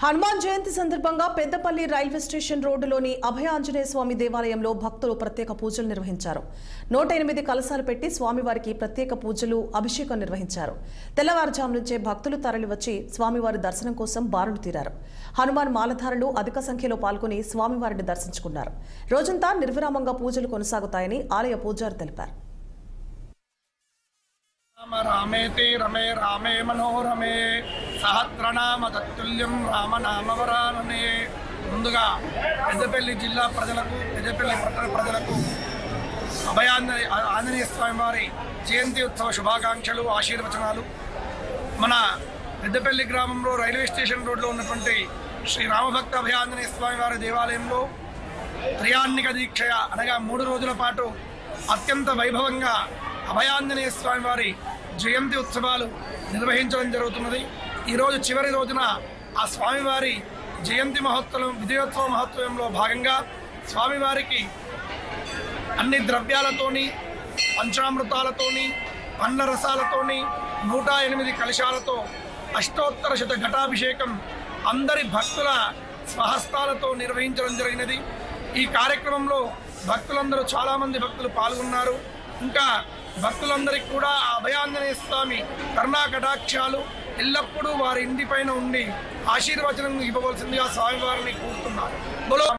హనుమాన్ జయంతి సందర్భంగా Peddapalli railway station రోడ్డులోని అభయ ఆంజనేయ స్వామి దేవాలయంలో భక్తులు ప్రత్యేక పూజలు నిర్వహించారు. 108 కలశాలు పెట్టి స్వామివారికి ప్రత్యేక పూజలు, అభిషేకం నిర్వహించారు. తెల్లవారుజాము నుంచే భక్తులు తరలివచ్చి స్వామివారి దర్శనం కోసం బారులు తీరారు. హనుమాన్ మాలధారులు అధిక సంఖ్యలో పాల్గొని స్వామివారిని దర్శించుకున్నారు. రోజంతా నిర్విరామంగా పూజలు కొనసాగుతాయని ఆలయ పూజారి తెలిపారు. రామేతి రమే రామే మనోరమే సహస్రనామ తత్తుల్యం రామనామవరాననే. ముందుగా పెద్దపల్లి జిల్లా ప్రజలకు, పెద్దపల్లి పట్టణ ప్రజలకు అభయ ఆంజనేయ స్వామి వారి జయంతి ఉత్సవ శుభాకాంక్షలు, ఆశీర్వచనాలు. మన పెద్దపల్లి గ్రామంలో రైల్వే స్టేషన్ రోడ్లో ఉన్నటువంటి శ్రీ రామభక్త అభయ ఆంజనేయ స్వామి వారి దేవాలయంలో త్రియాన్నిక దీక్ష అనగా 3 రోజుల పాటు అత్యంత వైభవంగా అభయాంజనేయ స్వామి వారి జయంతి ఉత్సవాలు నిర్వహించడం జరుగుతున్నది. ఈరోజు చివరి రోజున ఆ స్వామివారి జయంతి మహోత్సవం, విజయోత్సవ మహోత్సవంలో భాగంగా స్వామివారికి అన్ని ద్రవ్యాలతోని, పంచామృతాలతోని, పండ్ల రసాలతోని, 108 కలశాలతో అష్టోత్తర శత ఘటాభిషేకం అందరి భక్తుల స్వహస్తాలతో నిర్వహించడం జరిగినది. ఈ కార్యక్రమంలో భక్తులందరూ చాలామంది భక్తులు పాల్గొన్నారు. ఇంకా భక్తులందరికీ కూడా అభయాంజనేయ స్వామి కరుణా కటాక్షాలు ఎల్లప్పుడూ వారి ఇంటిపైన ఉండి ఆశీర్వచనం ఇవ్వవలసిందిగా స్వామివారిని కోరుతున్నారు.